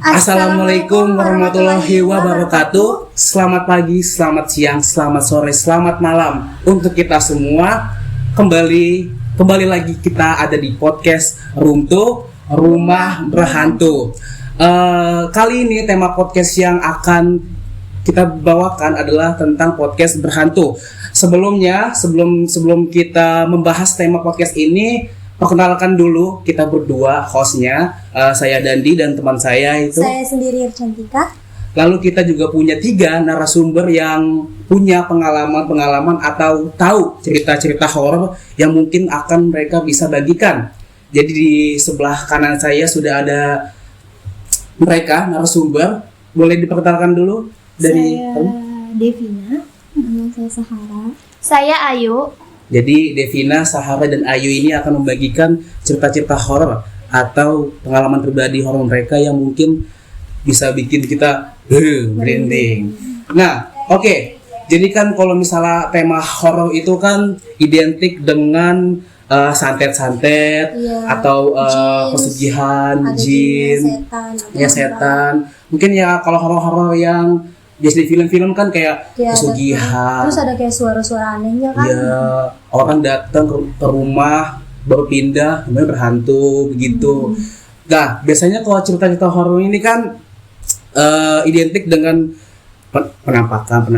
Assalamualaikum warahmatullahi wabarakatuh. Selamat pagi, selamat siang, selamat sore, selamat malam untuk kita semua. Kembali lagi kita ada di podcast Runtuh Rumah Berhantu. Kali ini tema podcast yang akan kita bawakan adalah tentang podcast berhantu. Sebelum kita membahas tema podcast ini, perkenalkan dulu kita berdua hostnya, saya Dandi dan teman saya itu. Saya sendiri Cantika. Lalu kita juga punya 3 narasumber yang punya pengalaman atau tahu cerita-cerita horor yang mungkin akan mereka bisa bagikan. Jadi di sebelah kanan saya sudah ada mereka narasumber. Boleh diperkenalkan dulu dari saya Devina, saya Sahara. Saya Ayu. Jadi Devina, Sahara, dan Ayu ini akan membagikan cerita-cerita horor atau pengalaman pribadi horor mereka yang mungkin bisa bikin kita merinding. Nah, oke. Jadi kan kalau misalnya tema horor itu kan identik dengan santet-santet, atau pesugihan, jin, setan. Mungkin ya kalau horor-horor yang biasa di film-film kan kayak pesugihan. Terus ada kayak suara-suara anehnya kan? Iya, orang datang ke rumah baru pindah, namanya berhantu begitu. Nah, biasanya kalau cerita-cerita horor ini kan identik dengan penampakan.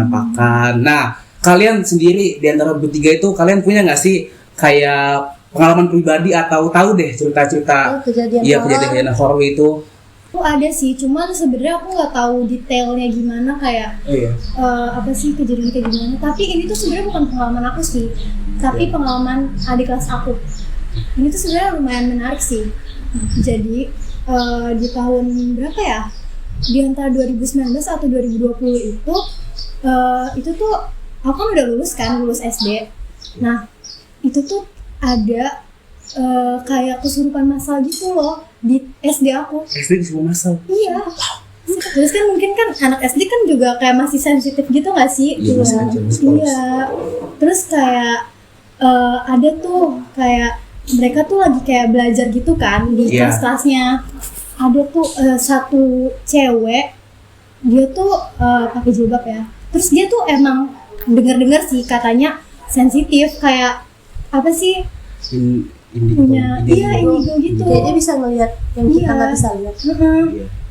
Nah, kalian sendiri di antara bertiga itu kalian punya nggak sih kayak pengalaman pribadi atau tahu deh cerita-cerita kejadian horor itu? Aku ada sih, cuman sebenarnya aku nggak tahu detailnya gimana kayak apa sih kejadian kayak gimana. Tapi ini tuh sebenarnya bukan pengalaman aku sih, tapi pengalaman adik kelas aku. Ini tuh sebenarnya lumayan menarik sih. Jadi di tahun berapa ya? Di antara 2019 atau 2020 itu tuh aku kan udah lulus SD. Nah itu tuh ada kayak kesurupan massal gitu loh di SD aku. SD kesurupan massal? Iya. Terus kan mungkin kan anak SD kan juga kayak masih sensitif gitu nggak sih? Iya. Terus kayak ada tuh kayak mereka tuh lagi kayak belajar gitu kan di kelas-kelasnya. Ada tuh satu cewek, dia tuh pakai jilbab ya. Terus dia tuh emang dengar sih katanya sensitif kayak apa sih? Punya indigo gitu. Dia bisa ngelihat yang kita nggak bisa lihat.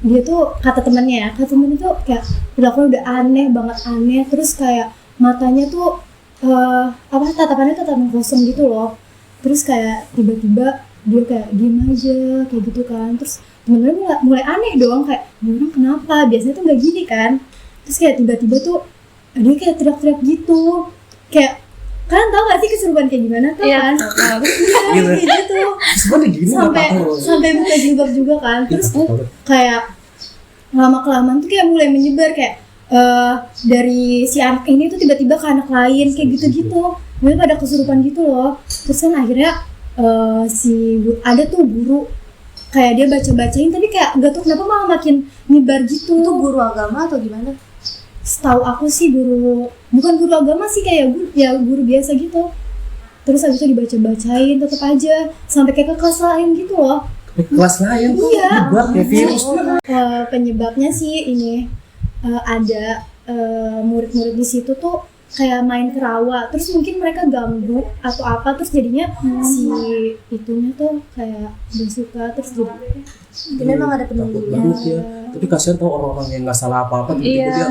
Dia tuh kata temannya tuh kayak udah aneh banget. Terus kayak matanya tuh tatapan kosong gitu loh. Terus kayak tiba-tiba dia kayak diem aja kayak gitu kan. Terus temen-temen mulai aneh dong, kayak orang kenapa, biasanya tuh nggak gini kan. Terus kayak tiba-tiba tuh dia kayak teriak-teriak gitu, kayak kalian tahu gak sih kesurupan kayak gimana kan? Iya, kayak gitu. Sampai buka jilbab juga kan. Terus kayak lama-kelamaan tuh kayak mulai menyebar kayak dari si anak ini tuh tiba-tiba ke anak lain kayak gitu-gitu. Mulai pada kesurupan gitu loh. Terus kan akhirnya ada tuh guru kayak dia baca-bacain tapi kayak gak tau kenapa malah makin nyebar gitu. Itu guru agama atau gimana? Setahu aku sih bukan guru agama sih, kayak guru biasa gitu. Terus habis itu dibaca-bacain tetap aja sampai kayak ke kelas lain gitu loh. Kelas lain? Iya. Buat ya virus. Penyebabnya sih ini ada murid-murid di situ tuh kayak main ke rawa, terus mungkin mereka ganggu atau apa, terus jadinya si itunya tuh kayak gak suka, terus jadi memang ada penunggunya. Tapi kasihan tau orang-orang yang nggak salah apa-apa tiba-tiba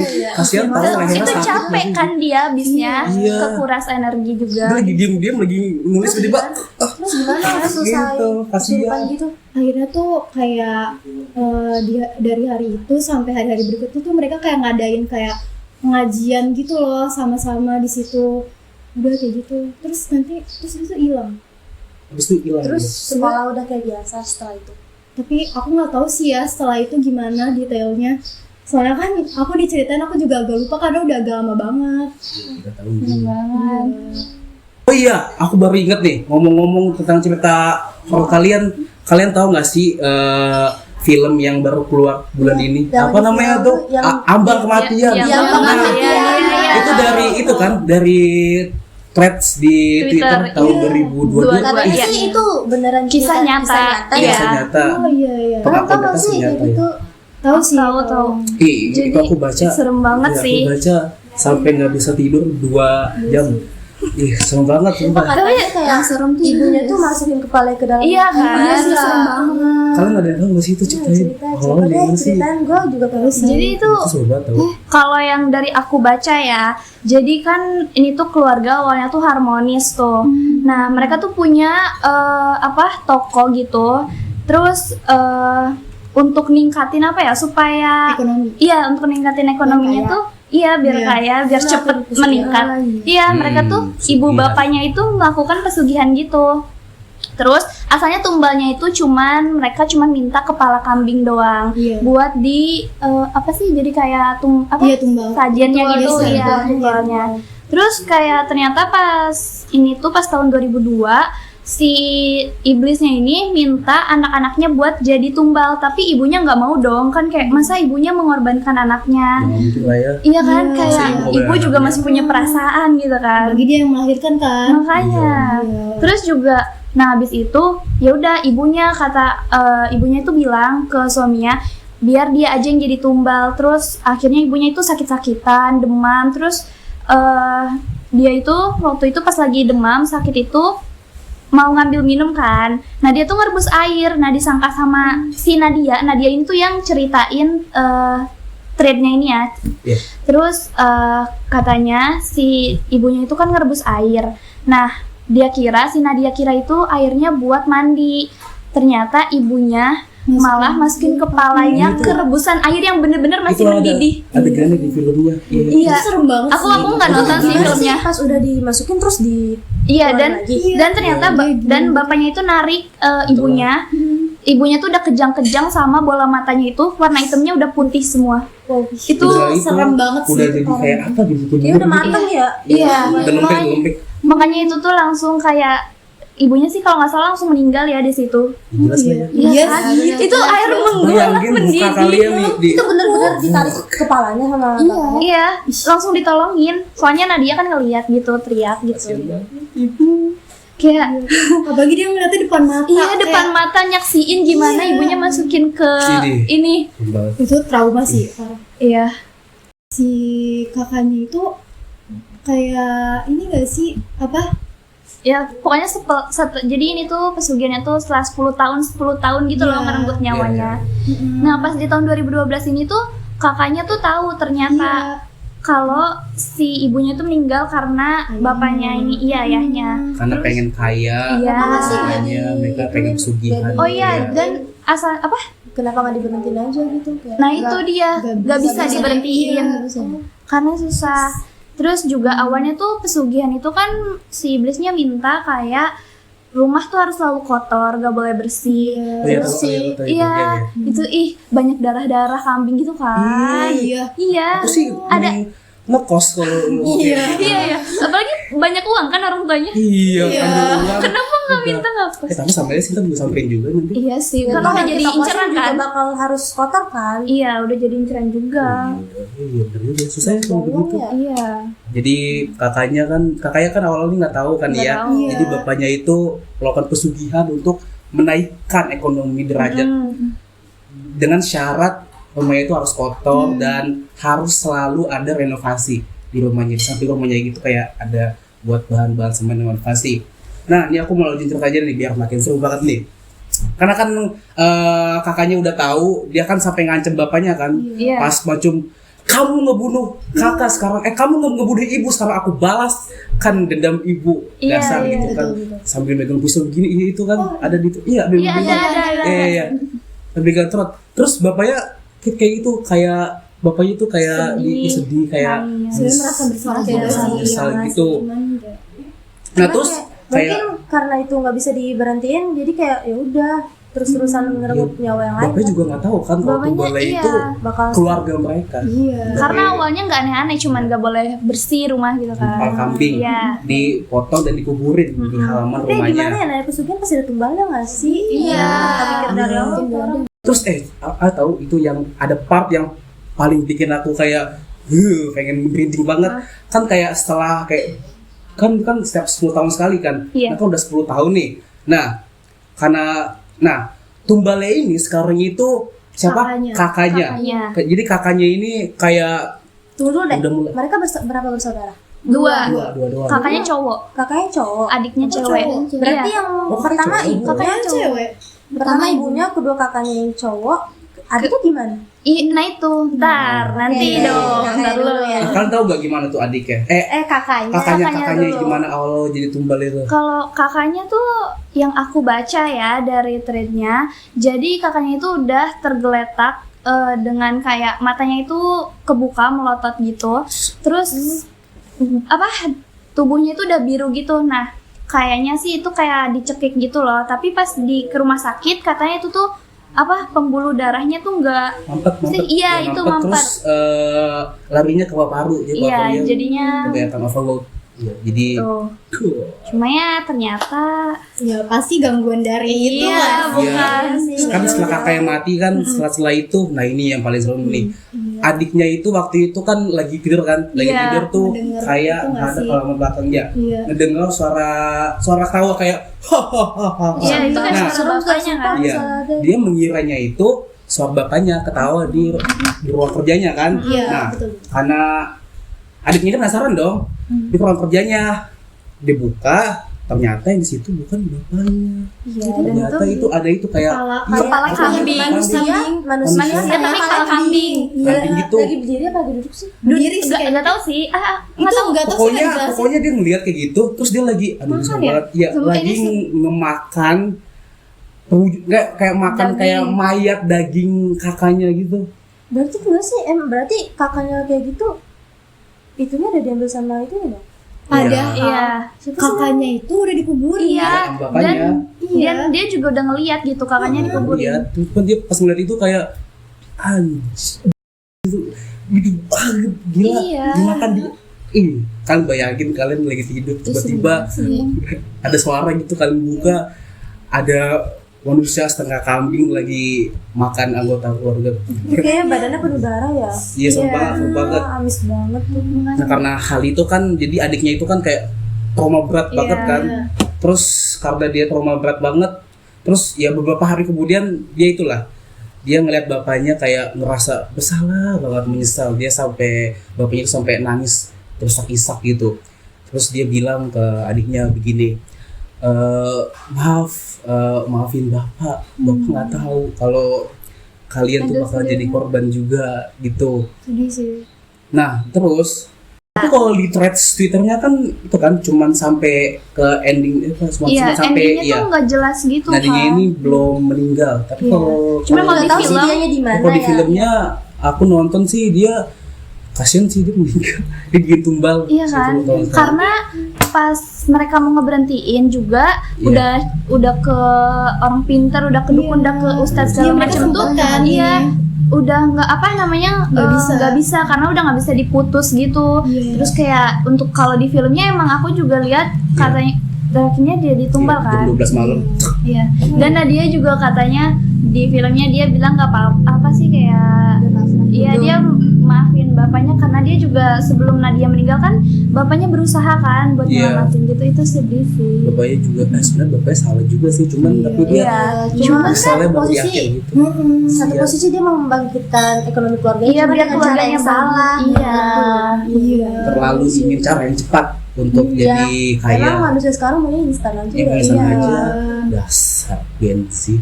dia kasihan tau lehernya itu sakit. capek kan dia abisnya, kekuras energi juga. Dia lagi diem lagi nulis tiba-tiba terus gimana harus selesai kasihan gitu. Akhirnya tuh kayak dari hari itu sampai hari-hari berikutnya tuh mereka kayak ngadain kayak pengajian gitu loh sama-sama di situ. Udah kayak gitu. Terus itu hilang. Terus sekolah udah kayak biasa setelah itu. Tapi aku nggak tahu sih ya setelah itu gimana detailnya. Soalnya kan aku diceritain aku juga agak lupa karena udah agak lama banget. Oh iya, aku baru inget nih ngomong-ngomong tentang cerita horor kalian tahu nggak sih film yang baru keluar bulan ini? Apa namanya tuh? Ambang Kematian. Ambang Kematian. Itu dari itu kan dari threads di Twitter tahun 2022. Katanya Iya. sih itu beneran Kisah nyata. ya. Kisah nyata. Oh iya. Pengakuan Tahu data sih senyata kayak ya. gitu. Tahu sih. Tahu. Itu aku baca. Serem banget Iya, sih. Aku baca sampai nggak bisa tidur 2 jam. Ih, serem banget sumpah. Katanya kayak serem tuh ibunya tuh masukin kepala ke dalam. Iya kan? Iya sih, serem banget. Kalian ada yang tahu nggak sih itu ceritain? Coba deh ceritain, gue juga tahu sih. Jadi itu Itu serem banget tau. kalau yang dari aku baca ya, jadi kan ini tuh keluarga awalnya tuh harmonis tuh. Nah mereka tuh punya toko gitu. Terus untuk ningkatin apa ya supaya Ekonomi. iya untuk ningkatin ekonominya Biar tuh iya biar Iya. kaya biar Kenapa cepet pesugihan meningkat. lagi? Iya mereka tuh ibu pesugihan. bapaknya itu melakukan pesugihan gitu. Terus asalnya tumbalnya itu mereka cuman minta kepala kambing doang Iya. buat di apa sih jadi kayak Iya, tumbal. sajiannya Tumbal, gitu iya, ya tumbalnya. Terus kayak ternyata pas tahun 2002 si iblisnya ini minta anak-anaknya buat jadi tumbal, tapi ibunya nggak mau dong, kan kayak masa ibunya mengorbankan anaknya. Nggak mungkin lah ya. Iya kan, Iya, kayak sih, ibu juga masih punya perasaan gitu kan. Bagi dia yang melahirkan kan. Makanya. Iya. Terus juga nah habis itu ya udah ibunya ibunya itu bilang ke suaminya biar dia aja yang jadi tumbal. Terus akhirnya ibunya itu sakit-sakitan, demam. Terus dia itu waktu itu pas lagi demam sakit itu mau ngambil minum kan. Nah dia tuh ngerebus air. Nah disangka sama si Nadia ini tuh yang ceritain threadnya ini ya. Iya. Terus katanya si ibunya itu kan ngerebus air. Nah si Nadia kira itu airnya buat mandi. Ternyata ibunya malah masukin kepalanya Itu. ke rebusan air yang bener-bener masih Itu mendidih. adegannya di filmnya. Iya. Itu serem banget Aku sih. nggak nonton sih Gimana filmnya. Pas udah dimasukin terus di Iya keluar dan lagi. dan ternyata dan bapaknya itu narik ibunya. Ibunya tuh udah kejang-kejang sama bola matanya itu warna hitamnya udah putih semua. Wow, Itu serem banget sih. Udah itu jadi parah. kayak apa gitu. Dia udah matang ya. iya. Udah lempeng. Makanya itu tuh langsung kayak ibunya sih kalau nggak salah langsung meninggal ya di situ. Jelas lah ya. Iya kan? sih. Itu air menggulak Bayangin muka mendidih. kalian nih di Itu bener-bener ditarik kepalanya sama bapaknya. Iya, langsung ditolongin. Soalnya Nadia kan ngeliat gitu, teriak gitu. Kayak Apalagi dia ngeliatnya depan mata. iya depan kayak- mata nyaksiin gimana ibunya masukin ke Sini. ini. Itu trauma sih parah. Iya. Si kakaknya itu kayak ini gak sih apa? Ya pokoknya jadi ini tuh pesugihannya tuh setelah 10 tahun gitu loh Iya. ngerenggut nyawanya. Mm-mm. Nah pas di tahun 2012 ini tuh kakaknya tuh tahu ternyata kalau si ibunya tuh meninggal karena bapaknya ini ayahnya. karena pengen kaya. Iya. Makanya mereka pengen pesugihan. Oh iya dan asal apa? Kenapa nggak diberhentiin aja gitu? Kayak Nah itu dia nggak bisa diberhentiin Iya, bisa. karena susah. Terus juga awalnya tuh pesugihan itu kan si iblisnya minta kayak rumah tuh harus selalu kotor, gak boleh bersih. Oh, iya, Terus tahu, iya, tahu, iya, iya. itu banyak darah-darah kambing gitu kan. Iya. Iya. Aku sih Ada ngekos kalau iya. Apalagi banyak uang kan orang tuanya. Iya, ambil uang. Kenapa nggak minta ngapus? Tapi sampai sih kita bisa sampein juga nanti. Iya sih, ya, karena udah kalau jadi kita kosan inceran juga kan. bakal harus kotor kan. Iya, udah jadi inceran juga. Iya, bener juga. Susah ya kalau begitu. ya. Iya. Jadi kakaknya kan awalnya nggak tahu kan Nggak ya. tahu. Jadi bapaknya itu melakukan pesugihan untuk menaikkan ekonomi derajat dengan syarat rumahnya itu harus kotor dan harus selalu ada renovasi di rumahnya. Di samping rumahnya gitu kayak ada buat bahan-bahan semen renovasi. Nah, ini aku mau lanjutin cerita aja nih biar makin seru banget nih. Karena kan kakaknya udah tahu, dia kan sampai ngancem bapaknya kan. Iya. Pas macam kamu ngebunuh kakak sekarang, kamu ngebunuh ibu sekarang aku balas kan dendam ibu Iya, dasar iya, gitu kan sambil megang pisau begini itu kan ada di itu iya Iya, ada. iya megang terus bapaknya kayak gitu kayak bapaknya itu kayak sedih kayak Nangis. Saya merasa bersalah Iya, juga sih. misal Merasa gitu. cuman enggak. Nah terus Mungkin kayak karena itu nggak bisa diberhentiin, jadi kayak ya udah terus-terusan ngerebut nyawa yang lain. bapaknya juga nggak tahu kan kalau Bapaknya, boleh iya. itu bakal keluarga mereka Iya. Karena awalnya nggak aneh-aneh, cuman nggak boleh bersih rumah gitu kan. kepala kambing Iya. dipotong dan dikuburin di halaman Tapi gimana rumahnya. ya, namanya pesugihan pasti ada tumbalnya nggak sih? Iya. Kita pikir dari Iya. awal tuh orang. Terus tahu itu yang ada part yang paling bikin aku kayak pengen merinding banget kan kayak setelah kayak kan setiap 10 tahun sekali kan. Iya. Nah, kan udah 10 tahun nih. Nah, karena Tumbale ini sekarang itu siapa? Kakaknya. Jadi kakaknya ini kayak Tunggu dulu deh. Udah mulai. Mereka berapa bersaudara? Dua. dua doang. Kakaknya cowok, Kakaknya cowok. adiknya Oh, cewek. cowok. Berarti Iya. yang Oh, pertama cowok. ibunya Kakaknya cewek. pertama ibunya, kedua kakaknya yang cowok. Adiknya gimana? Nah itu, ntar nanti Oke. dong, Kakaknya ntar dulu dulu ya. Nah, kalian tahu gak gimana tuh adiknya? Kakaknya. Kakaknya dulu. gimana awal jadi tumbal itu? Kalau kakaknya tuh yang aku baca ya dari threadnya, jadi kakaknya itu udah tergeletak dengan kayak matanya itu kebuka melotot gitu, terus tubuhnya itu udah biru gitu. Nah kayaknya sih itu kayak dicekik gitu loh, tapi pas ke rumah sakit katanya itu tuh pembuluh darahnya tuh nggak Mampet. Iya, Ya, itu mampet. Terus larinya ke paru. Jadi iya parunya jadinya kelihatan overload. Iya, jadi tuh. Cuma ya ternyata Ya pasti gangguan dari itu iya lah. bukan kan setelah kakak yang mati kan, setelah itu, nah ini yang paling serem nih. Adiknya itu waktu itu kan lagi tidur kan, lagi Iya, tidur tuh ngedenger kayak itu nggak nggak ada sih? halaman belakangnya, Iya. ngedengar suara tawa kayak hahaha. Iya itu kan Nah, suara bapaknya kan. Iya, dia mengiranya itu suara bapaknya ketawa di ruang kerjanya kan. Iya, Nah, betul. karena adiknya ini penasaran dong, di ruang kerjanya dibuka, ternyata yang di situ bukan bapaknya. Iya. Ternyata itu ada itu kayak Kepala apa, kambing. Manusia Manusia tapi kepala kambing. Kambing gitu. Lagi berdiri apa lagi duduk sih? Berdiri sih Nggak kayaknya. tahu sih. Itu nggak tahu sih Pokoknya nggak dijelasin. pokoknya dia ngeliat kayak gitu, terus dia lagi Makan bisa ya? banget, ya Sama lagi ini sih. ngemakan kayak makan Daging. kayak mayat daging kakaknya gitu. Berarti enggak sih? Berarti kakaknya kayak gitu itunya udah diambil sama itu ya? Dong? Padahal Iya. kakaknya itu udah dikuburin. Iya. Sama bapaknya. Dan Iya. dia juga udah ngeliat gitu kakaknya dikuburin. Iya, terus kan dia pas ngeliat itu kayak anjir, gitu banget, gila, Iya. dimakan di. Kalian bayangin kalian lagi tidur tiba-tiba ada suara gitu, kalian buka ada manusia setengah kambing lagi makan anggota keluarga. Kayaknya badannya penuh darah ya. Iya, serem banget. Amis banget tuh. Nah karena hal itu kan, jadi adiknya itu kan kayak trauma berat banget kan. Terus karena dia trauma berat banget, terus ya beberapa hari kemudian dia ngeliat bapaknya kayak ngerasa bersalah banget, menyesal. Dia bapaknya itu sampai nangis terus isak gitu. Terus dia bilang ke adiknya begini, maafin bapak nggak tahu kalau kalian tuh bakal jadi korban juga gitu. Sedih sih. Nah terus tapi kalau di threads Twitternya kan itu kan cuman sampai ke ending itu Iya, sampai endingnya tuh nggak jelas gitu nah dia kan. ini belum meninggal, tapi kalau Cuma kalau di Tahu sih film, dianya di mana kalau di ya? filmnya aku nonton sih dia kasian sih, dia meninggal dia bikin tumbal. Iya kan? 10 tahun. Karena pas mereka mau ngeberhentiin juga Iya. udah ke orang pintar, udah ke dukun, udah ke ustadz segala Iya, mereka macam tuh. sempet kan Iya. ini. Udah nggak Nggak bisa. karena udah nggak bisa diputus gitu. Iya. Terus kayak untuk kalau di filmnya emang aku juga lihat katanya terakhirnya dia ditumbal Iya, kan. jam 12 malam. Iya. Dan Nadia juga katanya di filmnya dia bilang nggak apa-apa sih kayak iya dia maafin bapaknya karena dia juga sebelum Nadia meninggal kan bapaknya berusaha kan buat Iya. nyelamatin gitu, itu sedih sih. Bapaknya juga sebenarnya bapaknya salah juga sih, cuman tapi dia Iya. Cuma kan misalnya baru di posisi akhir gitu. satu Iya. posisi dia mau membangkitkan ekonomi keluarga Iya, biar dengan cara keluarganya yang salah. Iya. Iya. Terlalu ingin cara yang cepat untuk jadi kaya. Emang manusia sekarang maunya instan aja Yang ya. bisa Iya. aja dasar Gensi.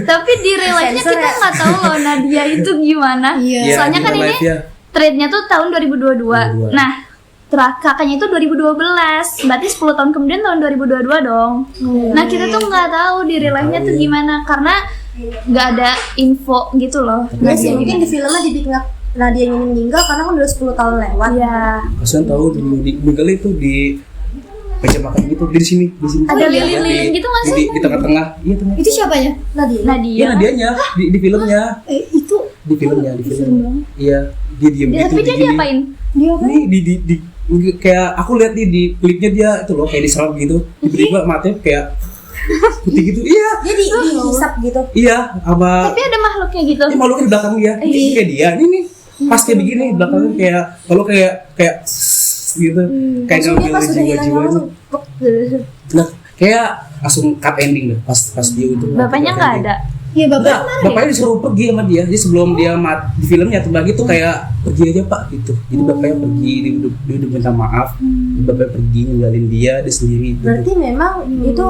tapi di real life-nya Sensor kita ya? nggak tahu loh Nadia itu gimana. Iya. Soalnya kan ini trade-nya tuh tahun 2022. 2022. Nah, kakaknya itu 2012. Berarti 10 tahun kemudian tahun 2022 dong. Nah, kita tuh nggak tahu di real life-nya tuh gimana karena nggak ada info gitu loh. Nah sih mungkin di filmnya dibikin Nadia ini meninggal karena kan udah 10 tahun lewat. Iya. kasian tahu di meninggal itu di meja makan gitu, di sini Ada Iya, lilin-lilin gitu nggak sih? di tengah-tengah, iya tengah. Itu siapanya? Nadia. Iya Nadia. Nadianya di filmnya, Itu di filmnya, di film. Iya, dia diem gitu. Tapi dia begini. diapain? dia apa? Ini di kayak aku lihat nih di klipnya dia itu loh kayak diserang gitu, tiba-tiba matanya kayak putih gitu. Iya, Dia dihisap gitu. iya, apa? Tapi ada makhluknya gitu. Ini makhluknya di belakang dia, ini kayak dia, ini nih pas kayak begini belakangnya kayak kalau kayak gitu. Kayak Langsung dia ngambil pas udah hilang jiwa-jiwanya. langsung plek. Nah, kayak langsung cut ending deh pas dia itu. Bapaknya cut nggak ending. ada. Iya bapak Enggak, bapaknya disuruh pergi sama dia. Jadi sebelum dia di filmnya terbagi tuh kayak pergi aja pak gitu. Jadi bapaknya pergi, dia udah minta maaf. Bapaknya pergi ninggalin dia sendiri. Gitu. Berarti memang itu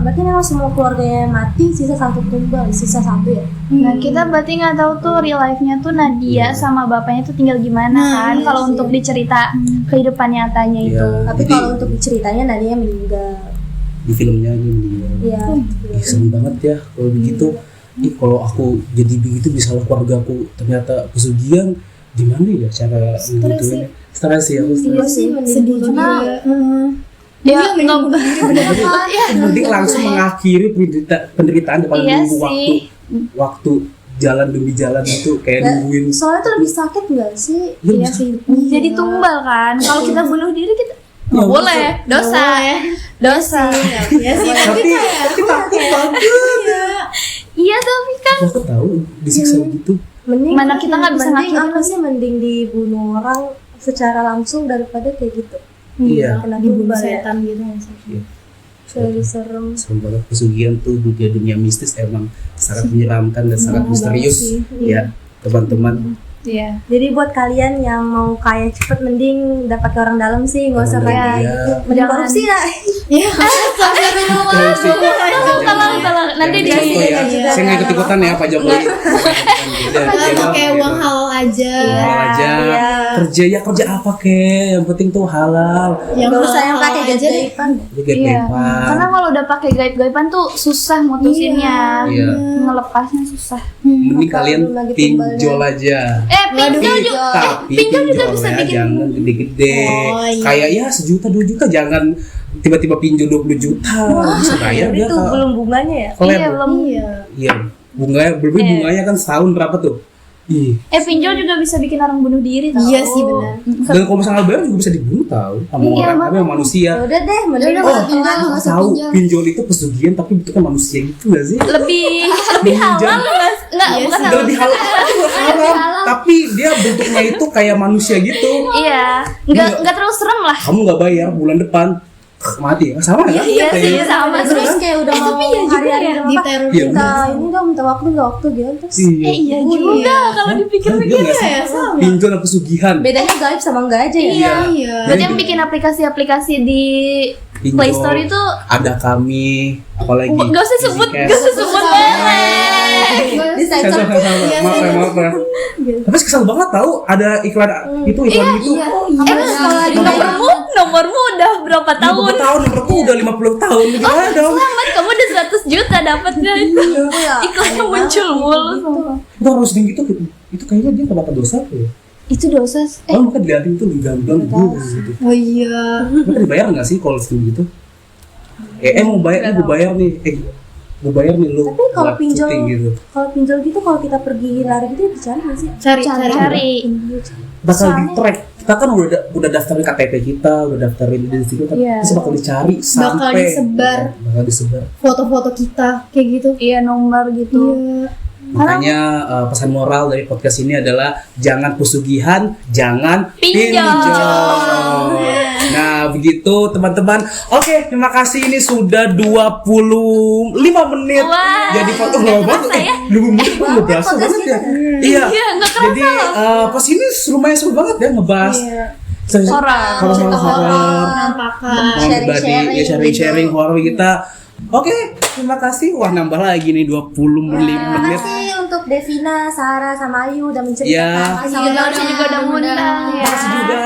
berarti memang semua keluarganya mati, sisa satu tumbal, sisa satu ya. Nah kita berarti nggak tahu tuh real life-nya tuh Nadia sama bapaknya tuh tinggal gimana kan? iya Kalau sih. untuk dicerita kehidupan nyatanya Iya. itu. Tapi Jadi, kalau untuk ceritanya Nadia meninggal. di filmnya dia meninggal. Iya. Ih, serem banget ya kalau begitu. Ih, kalau aku jadi begitu bisa keluarga aku ternyata pesugihan, gimana ya cara ngituinnya? Stres ya aku Iya stres. sih, mending sedih bunuh juga. diri. Ya mending bunuh diri bener kan. Mending langsung mengakhiri penderitaan daripada Iya nunggu sih. waktu jalan demi jalan itu kayak nungguin. Soalnya tuh lebih sakit nggak sih? Iya sih. Jadi tumbal kan. Kalau kita bunuh diri kita Ya, nggak boleh, dosa. Dosa. Iya sih tapi kayak tapi takut banget. Iya tapi kan. Aku tahu disiksa gitu. Mending Mana kita nggak bisa mending ngakhirin apa sih, mending dibunuh orang secara langsung daripada kayak gitu. Iya. Kena dibunuh tumbal ya. setan gitu nggak sih? Iya. Lebih serem. Serem banget pesugihan tuh dunia mistis emang sangat menyeramkan dan sangat misterius ya teman-teman. Iya. Jadi buat kalian yang mau kaya cepet mending dapat ke orang dalam sih, nggak usah Orang kayak dalam, gitu. iya. Mending Jangan. korupsi lah. Iya. Tolong. Nanti di Jangan contoh ya. Saya nggak ikut-ikutan ya Pak Jokowi. Pakai uang halal aja. Halal aja. Iya. Kerja apa kek? Yang penting tuh halal. Yang Nggak usah yang halal pakai aja deh. gaib-gaiban. Jadi Iya. gaib-gaiban. Karena kalau udah pakai gaib-gaiban tuh susah mutusinnya. Iya. Ngelepasnya susah. Mending Kalau kalian belum lagi pinjol aja. Pinjol juga. Tapi pinjol juga bisa pinjolnya bikin. jangan gede-gede. Oh, iya. Kayak ya 1 juta 2 juta, jangan tiba-tiba pinjol 20 juta. Bisa bayar dia Itu belum bunganya ya. klaim. Iya belum. Iya. Iya. Bunganya belum Iya. bunganya kan setahun berapa tuh? Ih. Pinjol juga bisa bikin orang bunuh diri tau. Iya sih, benar. Dan kalau misalnya bayar juga bisa dibunuh tahu sama Iya, orang, tapi makanya. sama manusia. Ya udah deh, mending udah, Oh, nggak usah pinjol, nggak usah tahu pinjol. pinjol itu pesugihan tapi bentuknya manusia gitu gak sih? Lebih Meminjam. halal nggak? Iya Bukan sih. halal. Lebih halal, haram, tapi dia bentuknya itu kayak manusia gitu. Iya, nggak terlalu serem lah. Kamu nggak bayar bulan depan mati ya, sama kan? Iya sih, Kayak- sama. terus kayak udah mau hari-hari ya, apa, diteror Iya, minta ini dong, minta waktu gitu terus Iya. Iya juga kalau dipikir-pikir. Iya nggak sih? ya, sama. Pinjol dan pesugihan. bedanya gaib sama enggak aja ya. Iya. Iya. Berarti yang bikin aplikasi-aplikasi di Pinjol, Play Store itu ada kami, apalagi nggak usah sebut, Easycast. nggak usah sebut boleh. Di Saya sensor sama. Iya, Maaf ya. Tapi kesel banget tahu ada iklan itu iklan itu. Nomormu udah berapa Iya, tahun? berapa tahun nomorku udah 50 tahun gimana dong? Selamat, kamu udah 100 juta dapatnya itu. Iklannya muncul mulu. sumpah. Itu harus gitu. Itu kayaknya dia nggak dapat dosa tuh. Itu dosa. Oh, maka dilihatin tuh digambar gitu. Oh iya. Mereka dibayar nggak sih kalau sistem gitu? Mau bayar, gue bayar nih. Gue bayar nih lu. Tapi kalau buat pinjol, syuting gitu. kalau pinjol gitu, kalau kita pergi lari gitu dicari nggak sih? Cari. Bakal di track. Kita kan udah daftarin KTP kita, udah daftarin identitas kita, Iya. terus bakal dicari sampai disebar. bakal disebar. Foto-foto kita kayak gitu. Iya, nomor gitu. Iya. Makanya pesan moral dari podcast ini adalah jangan pesugihan, jangan Pinjol. pinjol. Nah, begitu teman-teman. Oke, terima kasih, ini sudah 25 menit. Wah, Jadi foto nggak nggak banget. kerasa ya? 20 menit kok nggak berasa banget ya. Iya. Iya, nggak kerasa Jadi pas ini lumayan seru banget ya ngebahas Horor. horor. Penampakan. Pribadi ya, sharing horor kita. Oke, terima kasih. Wah, nambah lagi nih 25 Terima menit. kasih untuk Devina, Sarah, sama Ayu udah Ya. menceritakan Iya, Nauci juga udah ngundang ya. Makasih juga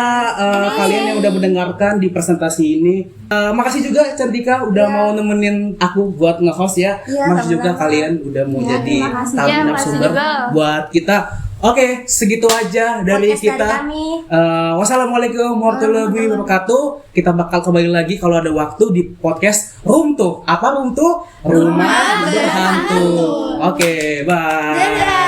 kalian yang udah mendengarkan di presentasi ini. Makasih juga Cantika udah mau nemenin aku buat nge-host ya. Iya, Makasih juga sama-sama. kalian udah mau Iya, jadi terima kasih. tamu Iya, makasih narasumber juga. buat kita. Oke, segitu aja dari Podcast kita. dari kami. Wassalamualaikum warahmatullahi wabarakatuh. Kita bakal kembali lagi kalau ada waktu di podcast Runtuh. Apa Runtuh? Rumah berhantu. Oke, bye.